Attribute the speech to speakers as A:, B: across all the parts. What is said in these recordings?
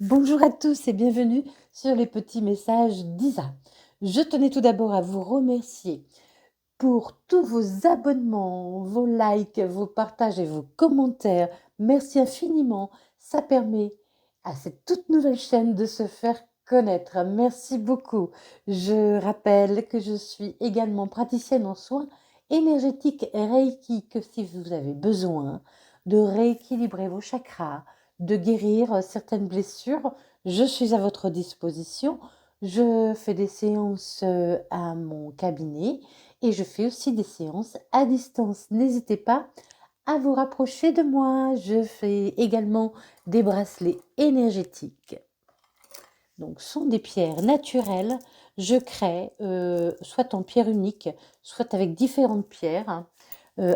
A: Bonjour à tous et bienvenue sur les petits messages d'Isa. Je tenais tout d'abord à vous remercier pour tous vos abonnements, vos likes, vos partages et vos commentaires. Merci infiniment. Ça permet à cette toute nouvelle chaîne de se faire connaître. Merci beaucoup. Je rappelle que je suis également praticienne en soins énergétiques Reiki, que si vous avez besoin de rééquilibrer vos chakras, de guérir certaines blessures, je suis à votre disposition. Je fais des séances à mon cabinet et je fais aussi des séances à distance. N'hésitez pas à vous rapprocher de moi. Je fais également des bracelets énergétiques. Donc, ce sont des pierres naturelles. Je crée soit en pierre unique, soit avec différentes pierres,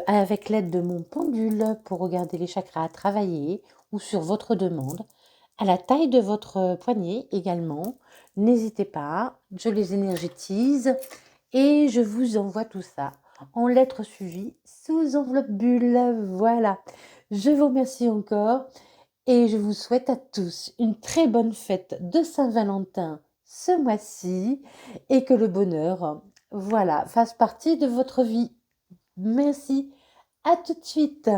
A: avec l'aide de mon pendule pour regarder les chakras travailler ou sur votre demande, à la taille de votre poignet également. N'hésitez pas, je les énergétise et je vous envoie tout ça en lettres suivies sous enveloppe bulle. Voilà. Je vous remercie encore et je vous souhaite à tous une très bonne fête de Saint-Valentin ce mois-ci et que le bonheur, voilà, fasse partie de votre vie. Merci. À tout de suite.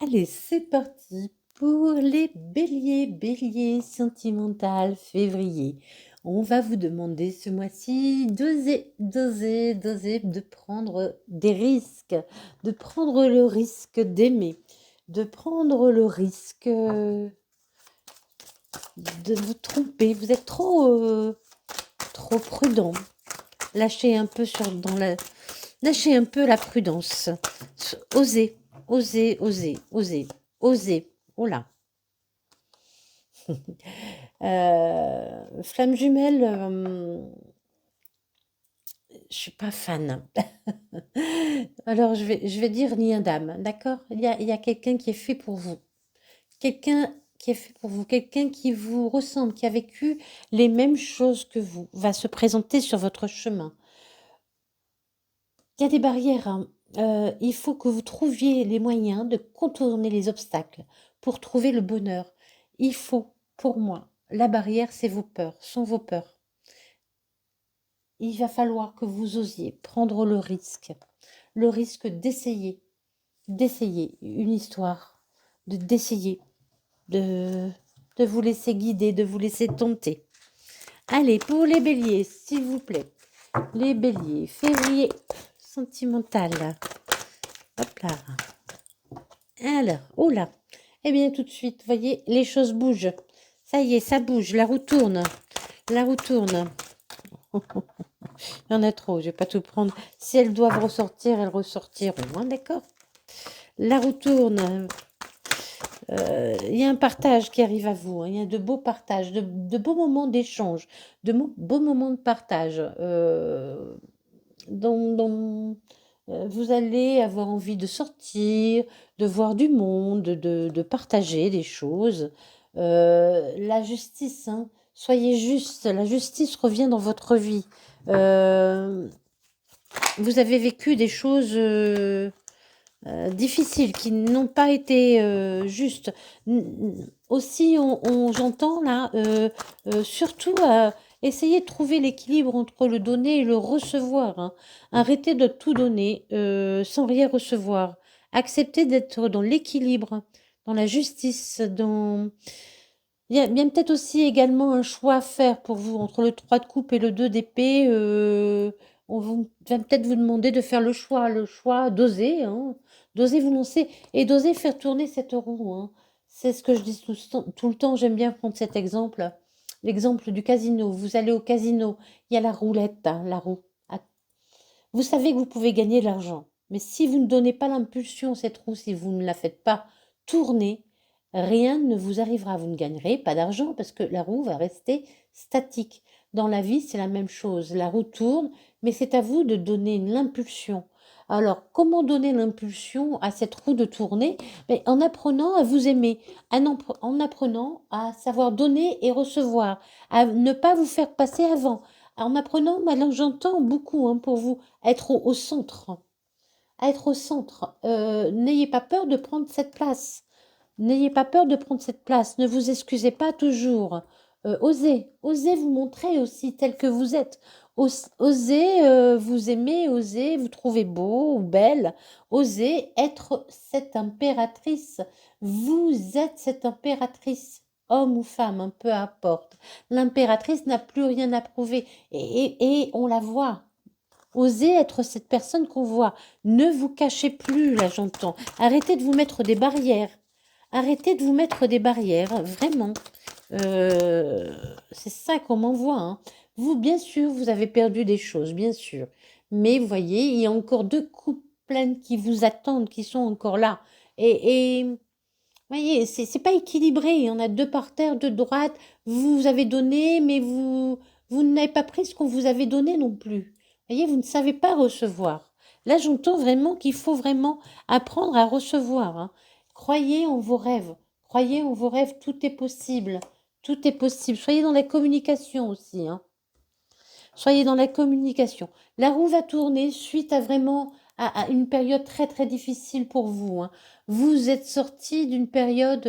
A: Allez, c'est parti pour les béliers, bélier sentimental février. On va vous demander ce mois-ci d'oser de prendre des risques, de prendre le risque d'aimer, de prendre le risque de vous tromper. Vous êtes trop prudent. Lâchez un peu lâchez un peu la prudence. Osez, osez, osez, osez, osez. Oh là. Flamme jumelle, je suis pas fan. Alors je vais dire lien d'âme, d'accord? Il y a quelqu'un qui est fait pour vous. Quelqu'un qui est fait pour vous, quelqu'un qui vous ressemble, qui a vécu les mêmes choses que vous, va se présenter sur votre chemin. Il y a des barrières, hein. Il faut que vous trouviez les moyens de contourner les obstacles pour trouver le bonheur. Il faut, pour moi, la barrière, c'est vos peurs, sont vos peurs. Il va falloir que vous osiez prendre le risque d'essayer une histoire, d'essayer, de vous laisser guider, de vous laisser tenter. Allez, pour les béliers, s'il vous plaît. Les béliers, février, sentimental. Hop là. Alors, oh là. Eh bien, tout de suite, vous voyez, les choses bougent. Ça y est, ça bouge, la roue tourne. La roue tourne. Il y en a trop, je vais pas tout prendre. Si elles doivent ressortir, elles ressortiront, hein, d'accord? La roue tourne. Il y a un partage qui arrive à vous, hein. Il y a de beaux partages, de beaux moments d'échange, beaux moments de partage. Dont vous allez avoir envie de sortir, de voir du monde, de partager des choses. La justice, hein, soyez juste, la justice revient dans votre vie. Vous avez vécu des choses difficiles qui n'ont pas été justes. Aussi, j'entends là, surtout essayer de trouver l'équilibre entre le donner et le recevoir, hein. Arrêtez de tout donner sans rien recevoir. Acceptez d'être dans l'équilibre, dans la justice, dans... Il y a bien peut-être aussi également un choix à faire pour vous entre le 3 de coupe et le 2 d'épée. Va peut-être vous demander de faire le choix d'oser, hein, d'oser vous lancer et d'oser faire tourner cette roue, hein. C'est ce que je dis tout le temps. J'aime bien prendre cet exemple, l'exemple du casino. Vous allez au casino, il y a la roulette, hein, la roue. Ah, vous savez que vous pouvez gagner de l'argent, mais si vous ne donnez pas l'impulsion à cette roue, si vous ne la faites pas tourner, rien ne vous arrivera. Vous ne gagnerez pas d'argent parce que la roue va rester statique. Dans la vie, c'est la même chose. La roue tourne, mais c'est à vous de donner l'impulsion. Alors, comment donner l'impulsion à cette roue de tourner? Mais en apprenant à vous aimer, en apprenant à savoir donner et recevoir, à ne pas vous faire passer avant. En apprenant, maintenant j'entends beaucoup, hein, pour vous, être au centre. À être au centre. N'ayez pas peur de prendre cette place. N'ayez pas peur de prendre cette place. Ne vous excusez pas toujours. Osez vous montrer aussi tel que vous êtes. Osez vous aimer, osez vous trouver beau ou belle. Osez être cette impératrice. Vous êtes cette impératrice, homme ou femme, hein, peu importe. L'impératrice n'a plus rien à prouver et on la voit. Osez être cette personne qu'on voit. Ne vous cachez plus, là j'entends. Arrêtez de vous mettre des barrières. Arrêtez de vous mettre des barrières, vraiment. C'est ça qu'on m'envoie, hein. Vous, bien sûr, vous avez perdu des choses, bien sûr. Mais vous voyez, il y a encore 2 coupes pleines qui vous attendent, qui sont encore là. Vous voyez, c'est pas équilibré. Il y en a 2 par terre, 2 de droite. Vous avez donné, mais vous n'avez pas pris ce qu'on vous avait donné non plus. Vous voyez, vous ne savez pas recevoir. Là, j'entends vraiment qu'il faut vraiment apprendre à recevoir, hein. Croyez en vos rêves. Croyez en vos rêves, tout est possible. Tout est possible. Soyez dans la communication aussi, hein. Soyez dans la communication. La roue va tourner suite à vraiment à une période très très difficile pour vous, hein. Vous êtes sorti d'une période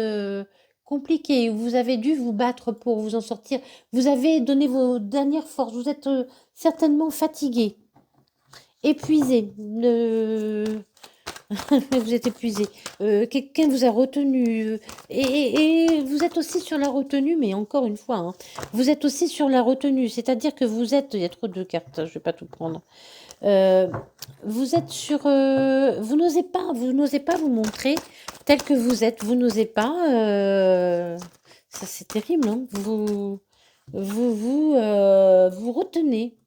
A: compliquée où vous avez dû vous battre pour vous en sortir. Vous avez donné vos dernières forces. Vous êtes certainement fatigué, épuisé. Vous êtes épuisé. Quelqu'un vous a retenu. Et vous êtes aussi sur la retenue, mais encore une fois, hein, vous êtes aussi sur la retenue. C'est-à-dire que vous êtes. Il y a trop de cartes, je ne vais pas tout prendre. Vous êtes sur. Vous n'osez pas vous montrer tel que vous êtes. Vous n'osez pas. Ça, c'est terrible, hein. Vous retenez.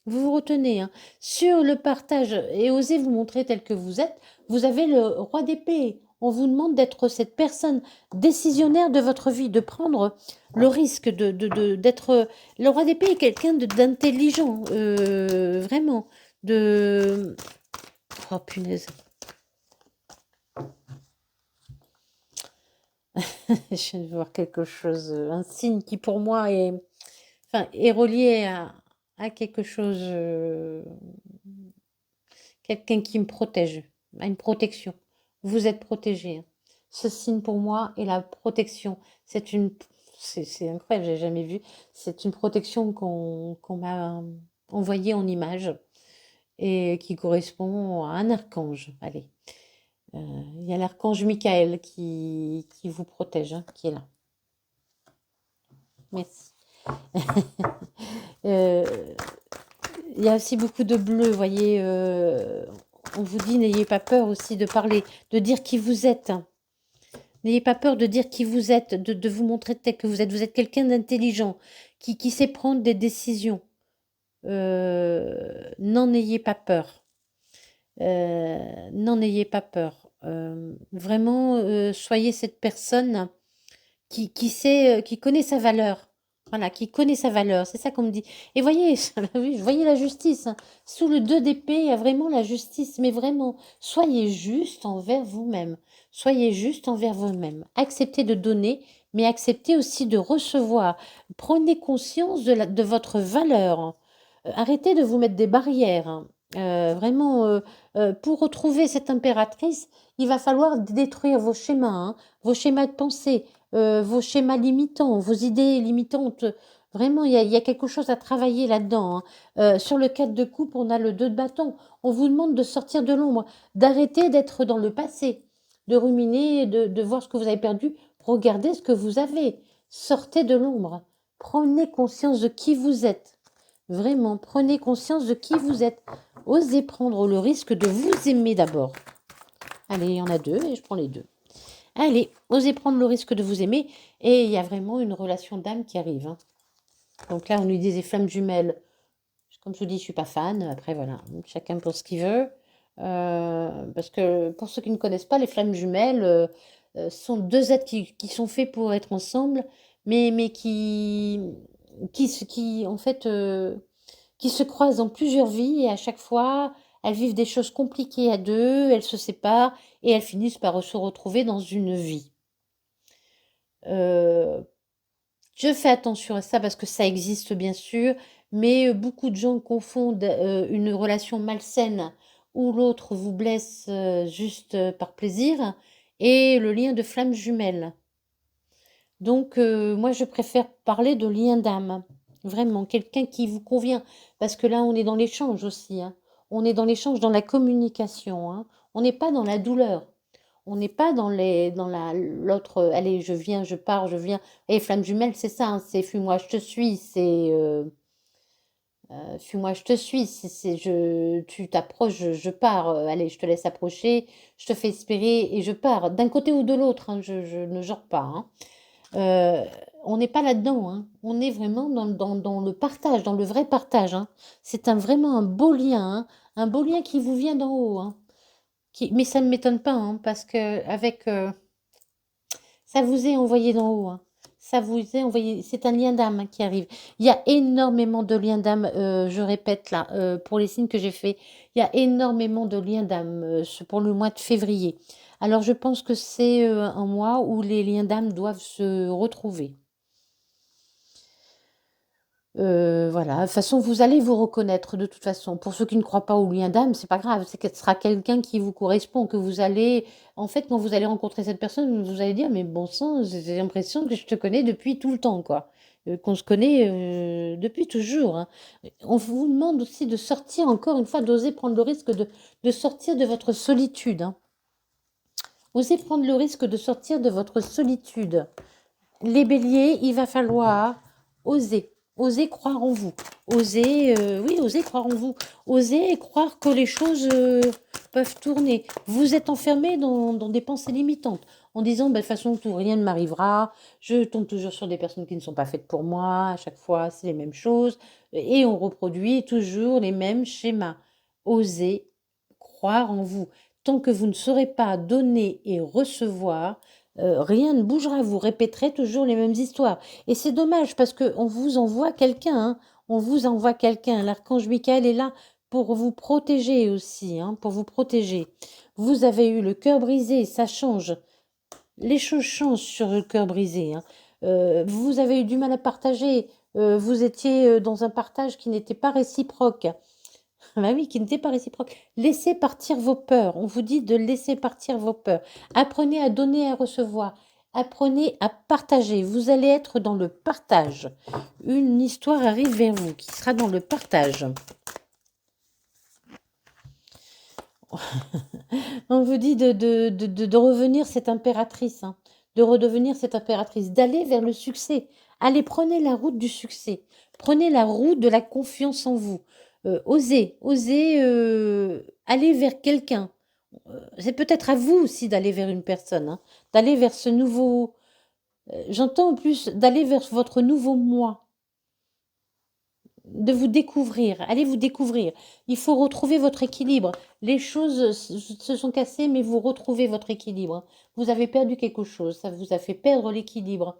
A: Vous vous retenez, hein. Sur le partage et osez vous montrer tel que vous êtes, vous avez le roi d'épée. On vous demande d'être cette personne décisionnaire de votre vie, de prendre le risque d'être... Le roi d'épée est quelqu'un d'intelligent, vraiment. Oh punaise. Je viens de voir quelque chose, un signe qui pour moi est relié à quelque chose... Quelqu'un qui me protège, à une protection. Vous êtes protégé, hein. Ce signe pour moi est la protection. C'est incroyable, j'ai jamais vu. C'est une protection qu'on m'a envoyée en image et qui correspond à un archange. Allez, il y a l'archange Michael qui vous protège, hein, qui est là. Merci. Il y a aussi beaucoup de bleu, vous voyez. On vous dit, n'ayez pas peur aussi de parler, de dire qui vous êtes. N'ayez pas peur de dire qui vous êtes, de vous montrer tel que vous êtes. Vous êtes quelqu'un d'intelligent, qui sait prendre des décisions. N'en ayez pas peur. N'en ayez pas peur. Vraiment, soyez cette personne qui connaît sa valeur. Voilà, qui connaît sa valeur, c'est ça qu'on me dit. Et voyez, oui, voyez la justice, hein. Sous le 2 d'épée, il y a vraiment la justice, mais vraiment, soyez juste envers vous-même. Soyez juste envers vous-même. Acceptez de donner, mais acceptez aussi de recevoir. Prenez conscience de votre valeur. Arrêtez de vous mettre des barrières, hein. Vraiment, pour retrouver cette impératrice, il va falloir détruire vos schémas, hein, vos schémas de pensée, vos schémas limitants, vos idées limitantes. Vraiment, il y a quelque chose à travailler là-dedans, hein. Sur le 4 de coupe, on a le 2 de bâton. On vous demande de sortir de l'ombre, d'arrêter d'être dans le passé, de ruminer, de voir ce que vous avez perdu. Regardez ce que vous avez. Sortez de l'ombre. Prenez conscience de qui vous êtes. Vraiment, prenez conscience de qui vous êtes. Osez prendre le risque de vous aimer d'abord. Allez, il y en a 2 et je prends les 2. Allez, osez prendre le risque de vous aimer. Et il y a vraiment une relation d'âme qui arrive, hein. Donc là, on lui disait flammes jumelles. Comme je vous dis, je ne suis pas fan. Après, voilà, chacun pense ce qu'il veut. Parce que pour ceux qui ne connaissent pas, les flammes jumelles sont 2 êtres qui sont faits pour être ensemble, mais en fait, qui se croisent dans plusieurs vies et à chaque fois, elles vivent des choses compliquées à 2, elles se séparent et elles finissent par se retrouver dans une vie. Je fais attention à ça parce que ça existe bien sûr, mais beaucoup de gens confondent une relation malsaine où l'autre vous blesse juste par plaisir et le lien de flamme jumelle. Donc, moi, je préfère parler de lien d'âme. Vraiment, quelqu'un qui vous convient. Parce que là, on est dans l'échange aussi, hein. On est dans l'échange, dans la communication, hein. On n'est pas dans la douleur. On n'est pas dans l'autre, allez, je viens, je pars, je viens. Et flamme jumelle, c'est ça, hein, c'est fuis-moi, je te suis, c'est fuis-moi, je te suis, tu t'approches, je pars, allez, je te laisse approcher, je te fais espérer et je pars, d'un côté ou de l'autre, hein, je ne genre pas, hein. Euh, on n'est pas là-dedans, hein. On est vraiment dans le partage, dans le vrai partage, hein. C'est vraiment un beau lien, hein. Un beau lien qui vous vient d'en haut, hein. Mais ça ne m'étonne pas, hein, parce que ça vous est envoyé d'en haut, hein. Ça vous est envoyé. C'est un lien d'âme, hein, qui arrive. Il y a énormément de liens d'âme, je répète là, pour les signes que j'ai faits. Il y a énormément de liens d'âme pour le mois de février. Alors je pense que c'est un mois où les liens d'âme doivent se retrouver. Voilà, de toute façon, vous allez vous reconnaître de toute façon. Pour ceux qui ne croient pas au lien d'âme, c'est pas grave, c'est que ce sera quelqu'un qui vous correspond, que vous allez, en fait, quand vous allez rencontrer cette personne, vous allez dire, mais bon sang, j'ai l'impression que je te connais depuis tout le temps, quoi. Qu'on se connaît depuis toujours, hein. On vous demande aussi de sortir, encore une fois, d'oser prendre le risque de sortir de votre solitude, hein. Osez prendre le risque de sortir de votre solitude. Les béliers, il va falloir oser, oser croire en vous, oser, oui, oser croire en vous, oser croire que les choses peuvent tourner. Vous êtes enfermé dans des pensées limitantes, en disant, bah, de toute façon, tout, rien ne m'arrivera, je tombe toujours sur des personnes qui ne sont pas faites pour moi, à chaque fois, c'est les mêmes choses, et on reproduit toujours les mêmes schémas. Osez croire en vous. Tant que vous ne saurez pas donner et recevoir, rien ne bougera, vous répéterez toujours les mêmes histoires. Et c'est dommage parce qu'on vous envoie quelqu'un, hein, on vous envoie quelqu'un. L'archange Michael est là pour vous protéger aussi, hein, pour vous protéger. Vous avez eu le cœur brisé, ça change. Les choses changent sur le cœur brisé, hein. Vous avez eu du mal à partager, vous étiez dans un partage qui n'était pas réciproque. Bah oui, qui n'était pas réciproque. Laissez partir vos peurs. On vous dit de laisser partir vos peurs. Apprenez à donner et à recevoir. Apprenez à partager. Vous allez être dans le partage. Une histoire arrive vers vous qui sera dans le partage. On vous dit de revenir cette impératrice, hein, de redevenir cette impératrice, d'aller vers le succès. Allez, prenez la route du succès. Prenez la route de la confiance en vous. Osez aller vers quelqu'un. C'est peut-être à vous aussi d'aller vers une personne, hein, d'aller vers ce nouveau. J'entends en plus d'aller vers votre nouveau moi, de vous découvrir. Allez vous découvrir. Il faut retrouver votre équilibre. Les choses se sont cassées, mais vous retrouvez votre équilibre. Vous avez perdu quelque chose, ça vous a fait perdre l'équilibre.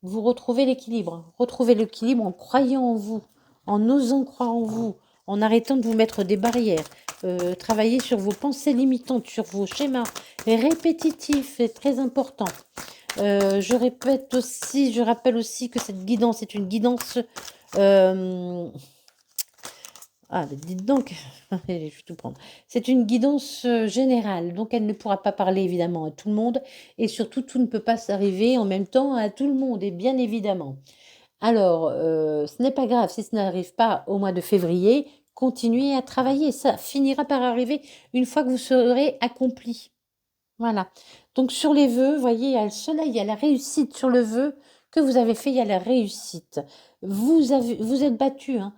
A: Vous retrouvez l'équilibre. Retrouvez l'équilibre en croyant en vous, en osant croire en vous, en arrêtant de vous mettre des barrières. Travaillez sur vos pensées limitantes, sur vos schémas répétitifs, c'est très important. Je rappelle aussi que cette guidance est une guidance. Ah, mais dites donc, je vais tout prendre. C'est une guidance générale, donc elle ne pourra pas parler évidemment à tout le monde, et surtout tout ne peut pas s'arriver en même temps à tout le monde, et bien évidemment. Alors, ce n'est pas grave si ce n'arrive pas au mois de février, continuez à travailler, ça finira par arriver une fois que vous serez accompli. Voilà. Donc sur les vœux, vous voyez, il y a le soleil, il y a la réussite sur le vœu que vous avez fait, il y a la réussite. Vous êtes battu, hein.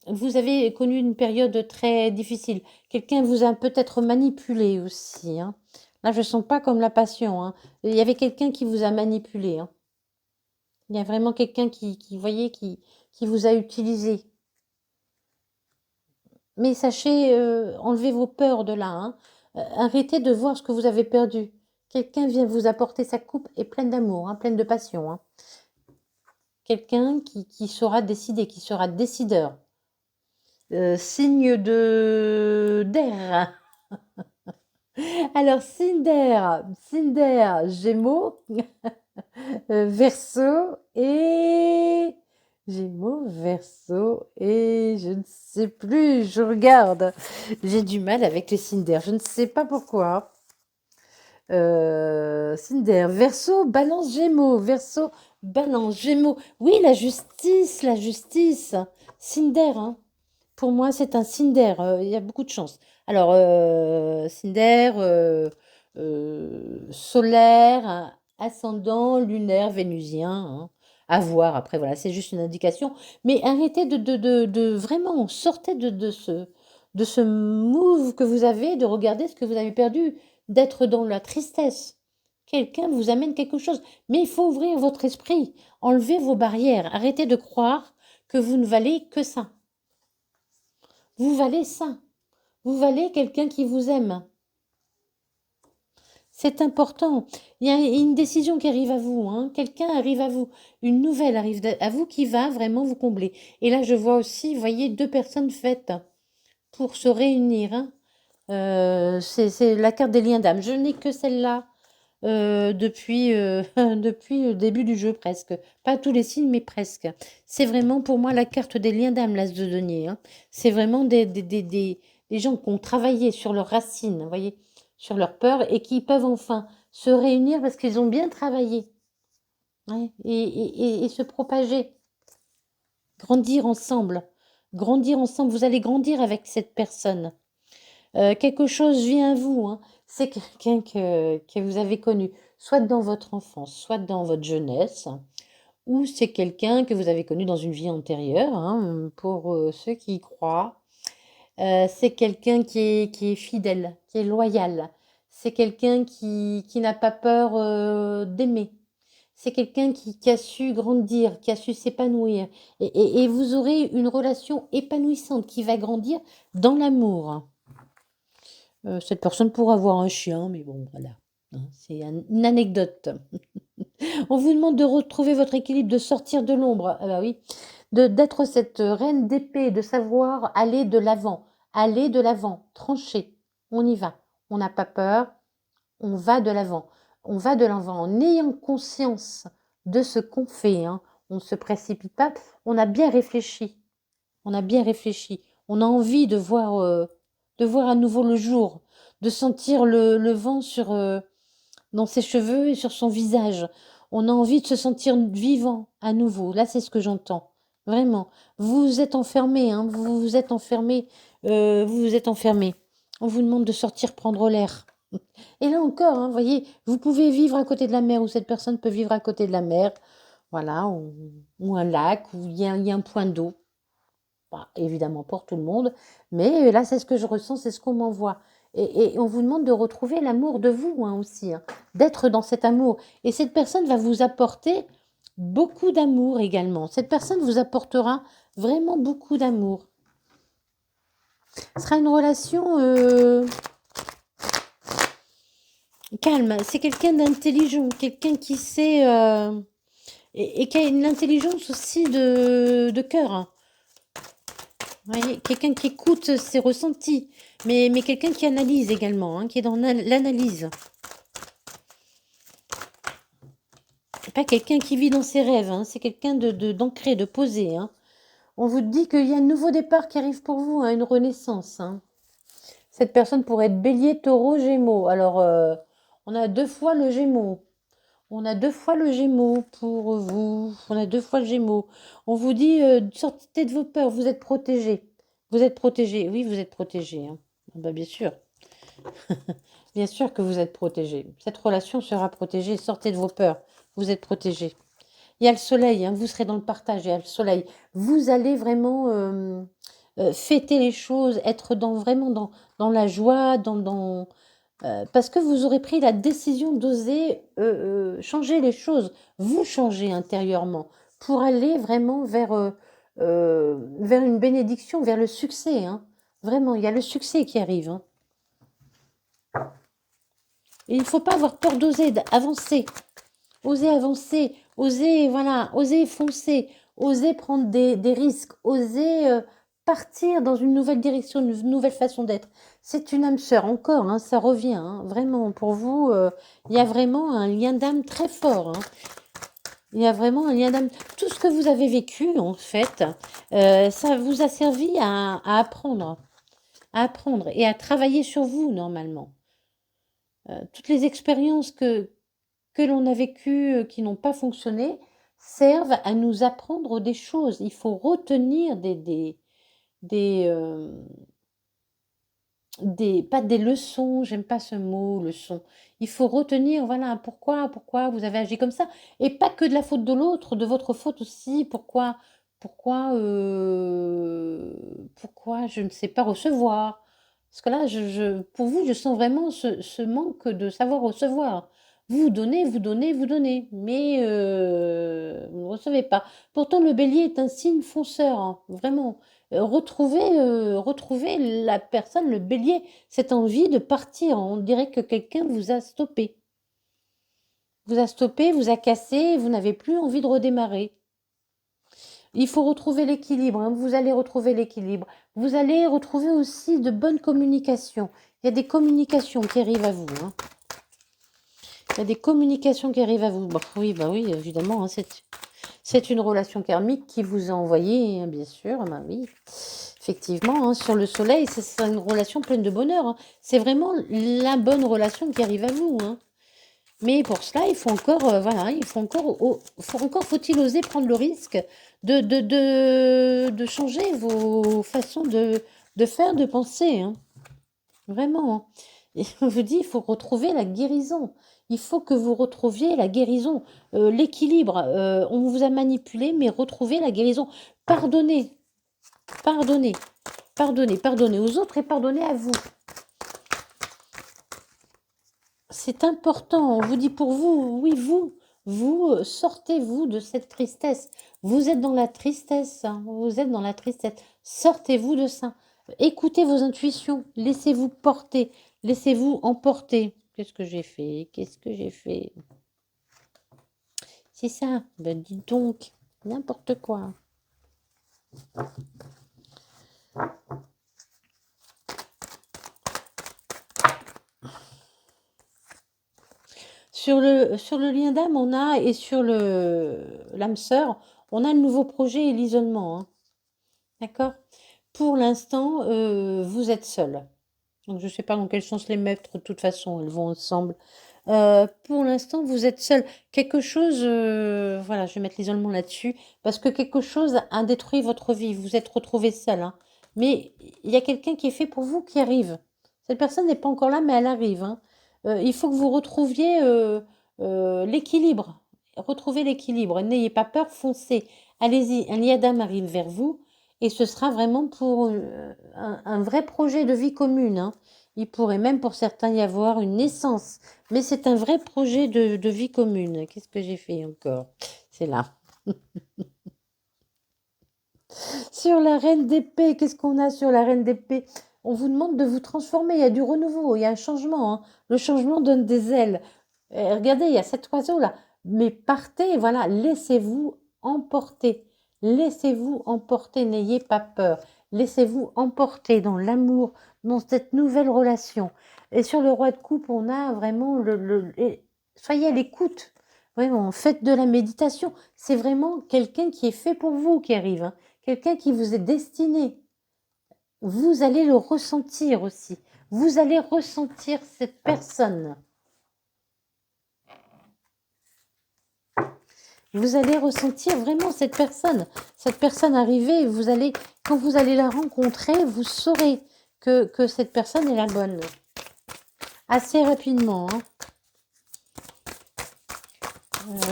A: Vous avez connu une période très difficile. Quelqu'un vous a peut-être manipulé aussi, hein. Là, je ne sens pas comme la passion, hein. Il y avait quelqu'un qui vous a manipulé, hein. Il y a vraiment quelqu'un vous voyez, qui vous a utilisé. Mais sachez, enlevez vos peurs de là, hein. Arrêtez de voir ce que vous avez perdu. Quelqu'un vient vous apporter sa coupe est pleine d'amour, hein, pleine de passion, hein. Quelqu'un qui saura décider, qui sera décideur. Signe d'air. Alors, Cinder, Gémeaux, Verseau et Gémeaux, Verseau et je ne sais plus, je regarde. J'ai du mal avec les Cinder, je ne sais pas pourquoi. Cinder, Verseau, Balance, Gémeaux, Verseau, Balance, Gémeaux. Oui, la justice, la justice. Cinder, hein. Pour moi, c'est un Cinder. Il y a beaucoup de chance. Alors, Cinder, solaire, hein, ascendant, lunaire, vénusien, hein. À voir. Après, voilà, c'est juste une indication. Mais arrêtez vraiment, sortez de ce move que vous avez, de regarder ce que vous avez perdu, d'être dans la tristesse. Quelqu'un vous amène quelque chose. Mais il faut ouvrir votre esprit, enlever vos barrières. Arrêtez de croire que vous ne valez que ça. Vous valez ça. Vous valez quelqu'un qui vous aime. C'est important. Il y a une décision qui arrive à vous, hein. Quelqu'un arrive à vous. Une nouvelle arrive à vous qui va vraiment vous combler. Et là, je vois aussi, vous voyez, deux personnes faites pour se réunir, hein. C'est la carte des liens d'âme. Je n'ai que celle-là depuis, depuis le début du jeu presque. Pas tous les signes, mais presque. C'est vraiment pour moi la carte des liens d'âme, l'as de denier, hein. C'est vraiment des gens qui ont travaillé sur leurs racines, vous voyez, sur leurs peurs et qui peuvent enfin se réunir parce qu'ils ont bien travaillé, ouais, et se propager, grandir ensemble. Grandir ensemble, vous allez grandir avec cette personne. Quelque chose vient à vous, hein. C'est quelqu'un que vous avez connu, soit dans votre enfance, soit dans votre jeunesse, ou c'est quelqu'un que vous avez connu dans une vie antérieure, hein, pour ceux qui y croient. C'est quelqu'un qui est fidèle, qui est loyal. C'est quelqu'un qui n'a pas peur d'aimer. C'est quelqu'un qui a su grandir, qui a su s'épanouir. Et vous aurez une relation épanouissante qui va grandir dans l'amour. Cette personne pourra avoir un chien, mais bon, voilà, hein, c'est une anecdote. On vous demande de retrouver votre équilibre, de sortir de l'ombre. Ah bah oui, d'être cette reine d'épée, de savoir aller de l'avant, trancher. On y va. On n'a pas peur, on va de l'avant. On va de l'avant en ayant conscience de ce qu'on fait, hein. On ne se précipite pas, on a bien réfléchi. On a bien réfléchi. On a envie de voir à nouveau le jour, de sentir le vent dans ses cheveux et sur son visage. On a envie de se sentir vivant à nouveau. Là, c'est ce que j'entends. Vraiment. Vous vous êtes enfermé, hein, vous vous êtes enfermé, vous vous êtes enfermé. On vous demande de sortir prendre l'air. Et là encore, hein, voyez, vous pouvez vivre à côté de la mer ou cette personne peut vivre à côté de la mer, voilà, ou un lac, où il y a un point d'eau. Pas évidemment pour tout le monde, mais là, c'est ce que je ressens, c'est ce qu'on m'envoie. Et on vous demande de retrouver l'amour de vous, hein, aussi, hein, d'être dans cet amour. Et cette personne va vous apporter beaucoup d'amour également. Cette personne vous apportera vraiment beaucoup d'amour. Ce sera une relation calme. C'est quelqu'un d'intelligent, quelqu'un qui sait et qui a une intelligence aussi de cœur, hein. Vous voyez, quelqu'un qui écoute ses ressentis, mais quelqu'un qui analyse également, hein, qui est dans l'analyse. C'est pas quelqu'un qui vit dans ses rêves, hein, c'est quelqu'un d'ancré, de posé, hein. On vous dit qu'il y a un nouveau départ qui arrive pour vous, hein, une renaissance, hein. Cette personne pourrait être Bélier, Taureau, Gémeaux. Alors, on a 2 fois le Gémeaux. On a 2 fois le Gémeaux pour vous. On a 2 fois le Gémeaux. On vous dit, sortez de vos peurs, vous êtes protégés. Vous êtes protégés. Oui, vous êtes protégés, hein. Ah bah, bien sûr. Bien sûr que vous êtes protégés. Cette relation sera protégée. Sortez de vos peurs. Vous êtes protégés. Il y a le soleil, hein, vous serez dans le partage. Il y a le soleil. Vous allez vraiment fêter les choses, être vraiment dans la joie, parce que vous aurez pris la décision d'oser changer les choses, vous changer intérieurement, pour aller vraiment vers une bénédiction, vers le succès, hein. Vraiment, il y a le succès qui arrive, hein. Et il ne faut pas avoir peur d'oser, d'avancer. Oser avancer, oser, voilà, oser foncer, oser prendre des risques, oser partir dans une nouvelle direction, une nouvelle façon d'être. C'est une âme sœur, encore, hein, ça revient, hein, vraiment, pour vous, il y a vraiment un lien d'âme très fort, hein. Il y a vraiment un lien d'âme. Tout ce que vous avez vécu, en fait, ça vous a servi à apprendre et à travailler sur vous, normalement. toutes les expériences que l'on a vécues, qui n'ont pas fonctionné, servent à nous apprendre des choses. Il faut retenir des, pas des leçons, j'aime pas ce mot, leçon. Il faut retenir, voilà, pourquoi vous avez agi comme ça. Et pas que de la faute de l'autre, de votre faute aussi. Pourquoi je ne sais pas recevoir. Parce que là, pour vous, je sens vraiment ce manque de savoir recevoir. Vous donnez, vous donnez, vous donnez, mais vous ne recevez pas. Pourtant, le bélier est un signe fonceur, hein, vraiment. Retrouver la personne, le bélier, cette envie de partir. On dirait que quelqu'un vous a stoppé. Vous a stoppé, vous a cassé, vous n'avez plus envie de redémarrer. Il faut retrouver l'équilibre, hein. Vous allez retrouver l'équilibre. Vous allez retrouver aussi de bonnes communications. Il y a des communications qui arrivent à vous, hein. Il y a des communications qui arrivent à vous. Bah oui, évidemment, hein, c'est une relation karmique qui vous a envoyé, hein, bien sûr. Bah oui, effectivement, hein, sur le soleil, c'est une relation pleine de bonheur, hein. C'est vraiment la bonne relation qui arrive à vous, hein. Mais pour cela, il faut encore, voilà, faut-il oser prendre le risque de changer vos façons de faire, de penser, hein. Vraiment, hein. Et on vous dit, il faut retrouver la guérison. Il faut que vous retrouviez la guérison, l'équilibre. On vous a manipulé, mais retrouvez la guérison. Pardonnez, pardonnez, pardonnez aux autres et pardonnez à vous. C'est important, on vous dit pour vous, oui, vous, sortez-vous de cette tristesse. Vous êtes dans la tristesse, hein, vous êtes dans la tristesse. Sortez-vous de ça. Écoutez vos intuitions, laissez-vous porter, laissez-vous emporter. Qu'est-ce que j'ai fait? Qu'est-ce que j'ai fait? C'est ça, ben dites donc, n'importe quoi. Sur le lien d'âme, on a, et sur l'âme sœur, on a le nouveau projet et l'isolement, hein. D'accord? Pour l'instant, vous êtes seul. Donc je ne sais pas dans quel sens les mettre, de toute façon, elles vont ensemble. Pour l'instant, vous êtes seul. Quelque chose, voilà, je vais mettre l'isolement là-dessus, parce que quelque chose a détruit votre vie. Vous êtes retrouvé seul, hein. Mais il y a quelqu'un qui est fait pour vous qui arrive. Cette personne n'est pas encore là, mais elle arrive, hein. Il faut que vous retrouviez l'équilibre. Retrouvez l'équilibre. N'ayez pas peur, foncez. Allez-y, un liadam arrive vers vous, et ce sera vraiment pour un vrai projet de vie commune, hein. Il pourrait même pour certains y avoir une naissance, mais c'est un vrai projet de vie commune. Qu'est-ce que j'ai fait encore? C'est là. Sur la reine d'épée, qu'est-ce qu'on a sur la reine d'épée? On vous demande de vous transformer, il y a du renouveau, il y a un changement, hein. Le changement donne des ailes. Regardez, il y a cet oiseau-là. Mais partez, voilà, laissez-vous emporter. Laissez-vous emporter, n'ayez pas peur. Laissez-vous emporter dans l'amour, dans cette nouvelle relation. Et sur le roi de coupe, on a vraiment soyez à l'écoute. Vraiment, faites de la méditation. C'est vraiment quelqu'un qui est fait pour vous qui arrive, hein. Quelqu'un qui vous est destiné. Vous allez le ressentir aussi. Vous allez ressentir cette personne. Vous allez ressentir vraiment cette personne arriver. Quand vous allez la rencontrer, vous saurez que cette personne est la bonne. Assez rapidement, hein.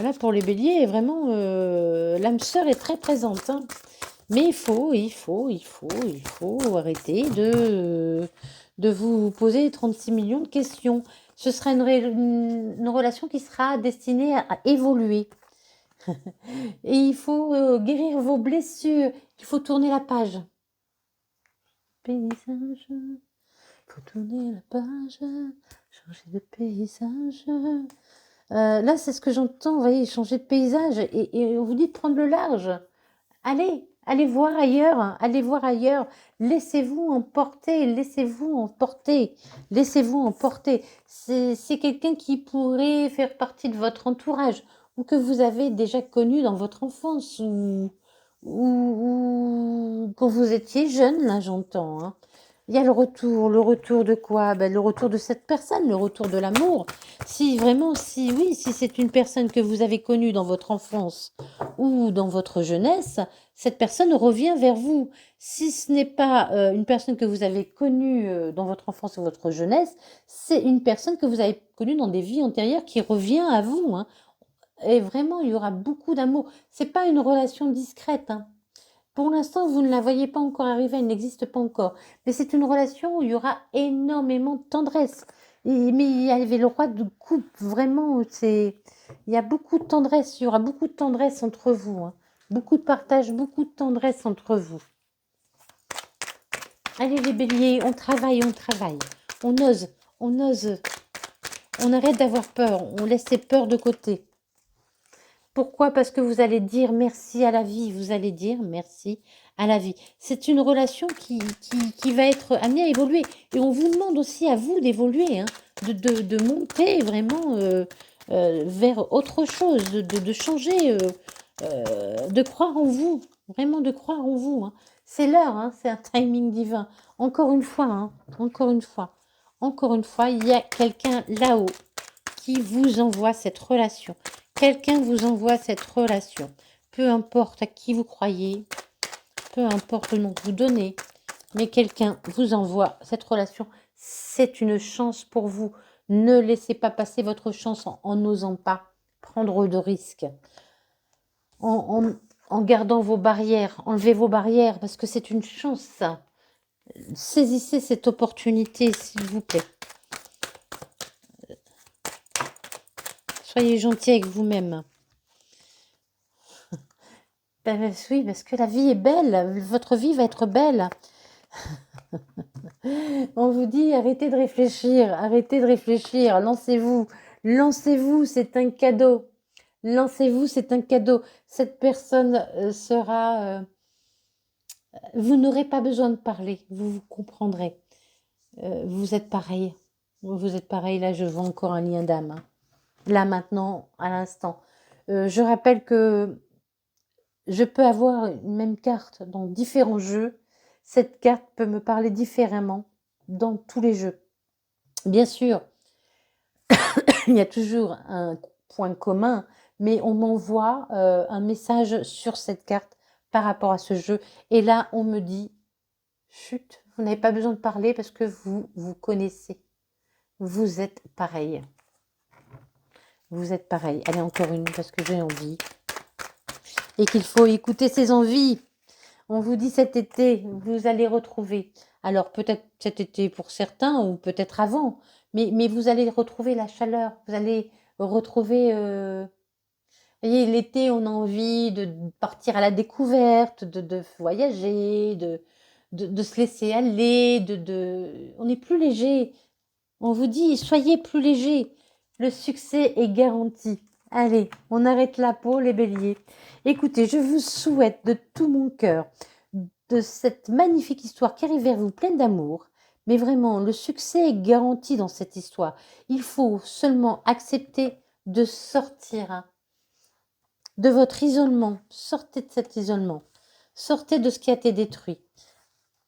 A: Là, pour les béliers, vraiment, l'âme sœur est très présente, hein. Mais il faut arrêter de vous poser 36 millions de questions. Ce sera une relation qui sera destinée à évoluer. Et il faut guérir vos blessures. Il faut tourner la page. Paysage. Il faut tourner la page. Changer de paysage. Là, c'est ce que j'entends. Vous voyez, changer de paysage. Et on vous dit de prendre le large. Allez voir ailleurs. Allez voir ailleurs. Laissez-vous emporter. Laissez-vous emporter. Laissez-vous emporter. C'est quelqu'un qui pourrait faire partie de votre entourage, ou que vous avez déjà connu dans votre enfance, ou quand vous étiez jeune, là j'entends, hein. Il y a le retour de quoi? Ben, le retour de cette personne, le retour de l'amour. Si vraiment, si oui, si c'est une personne que vous avez connue dans votre enfance ou dans votre jeunesse, cette personne revient vers vous. Si ce n'est pas une personne que vous avez connue dans votre enfance ou votre jeunesse, c'est une personne que vous avez connue dans des vies antérieures qui revient à vous, hein. Et vraiment, il y aura beaucoup d'amour. C'est pas une relation discrète, hein. Pour l'instant, vous ne la voyez pas encore arriver, elle n'existe pas encore. Mais c'est une relation où il y aura énormément de tendresse. Mais il y avait le roi de coupe, vraiment, il y a beaucoup de tendresse, il y aura beaucoup de tendresse entre vous, hein. Beaucoup de partage, beaucoup de tendresse entre vous. Allez les béliers, on travaille, on travaille. On ose, on ose. On arrête d'avoir peur, on laisse ces peurs de côté. Pourquoi? Parce que vous allez dire merci à la vie, vous allez dire merci à la vie. C'est une relation qui va être amenée à évoluer. Et on vous demande aussi à vous d'évoluer, hein, de monter vraiment vers autre chose, de changer, de croire en vous, vraiment de croire en vous, hein. C'est l'heure, hein, c'est un timing divin. Encore une fois, hein, encore une fois, encore une fois, il y a quelqu'un là-haut qui vous envoie cette relation. Quelqu'un vous envoie cette relation. Peu importe à qui vous croyez, peu importe le nom que vous donnez, mais quelqu'un vous envoie cette relation. C'est une chance pour vous. Ne laissez pas passer votre chance en n'osant pas prendre de risques. En gardant vos barrières, enlevez vos barrières parce que c'est une chance, ça. Saisissez cette opportunité, s'il vous plaît. Soyez gentil avec vous-même. Ben, oui, parce que la vie est belle. Votre vie va être belle. On vous dit arrêtez de réfléchir, lancez-vous. Lancez-vous, c'est un cadeau. Lancez-vous, c'est un cadeau. Cette personne sera... vous n'aurez pas besoin de parler, vous vous comprendrez. Vous êtes pareil. Vous êtes pareil, là je vois encore un lien d'âme, hein. Là maintenant, à l'instant. Je rappelle que je peux avoir une même carte dans différents jeux. Cette carte peut me parler différemment dans tous les jeux. Bien sûr, il y a toujours un point commun, mais on m'envoie un message sur cette carte par rapport à ce jeu. Et là, on me dit, chut, vous n'avez pas besoin de parler parce que vous vous connaissez. Vous êtes pareil. Vous êtes pareil. Allez, encore une parce que j'ai envie. Et qu'il faut écouter ses envies. On vous dit cet été, vous allez retrouver. Alors peut-être cet été pour certains ou peut-être avant, mais vous allez retrouver la chaleur. Vous allez retrouver... vous voyez, l'été, on a envie de partir à la découverte, de voyager, de se laisser aller, on est plus léger. On vous dit, soyez plus léger. Le succès est garanti. Allez, on arrête la peau, les béliers. Écoutez, je vous souhaite de tout mon cœur de cette magnifique histoire qui arrive vers vous pleine d'amour. Mais vraiment, le succès est garanti dans cette histoire. Il faut seulement accepter de sortir de votre isolement. Sortez de cet isolement. Sortez de ce qui a été détruit.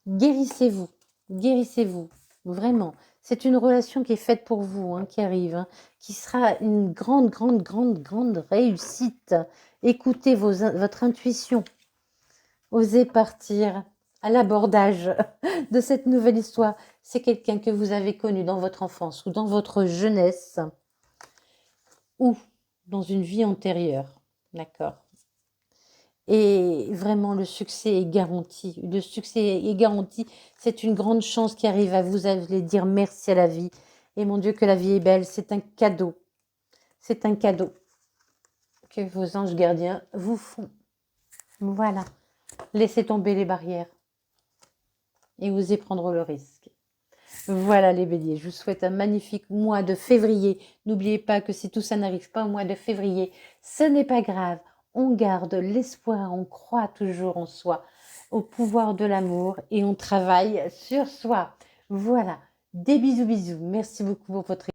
A: Guérissez-vous. Guérissez-vous. Vraiment. C'est une relation qui est faite pour vous, hein, qui arrive, hein, qui sera une grande, grande, grande, grande réussite. Écoutez votre intuition. Osez partir à l'abordage de cette nouvelle histoire. C'est quelqu'un que vous avez connu dans votre enfance ou dans votre jeunesse ou dans une vie antérieure. D'accord? Et vraiment, le succès est garanti. Le succès est garanti. C'est une grande chance qui arrive à vous. Vous allez dire merci à la vie. Et mon Dieu, que la vie est belle. C'est un cadeau. C'est un cadeau que vos anges gardiens vous font. Voilà. Laissez tomber les barrières. Et osez prendre le risque. Voilà les béliers, je vous souhaite un magnifique mois de février. N'oubliez pas que si tout ça n'arrive pas au mois de février, ce n'est pas grave. On garde l'espoir, on croit toujours en soi, au pouvoir de l'amour et on travaille sur soi. Voilà, des bisous bisous. Merci beaucoup pour votre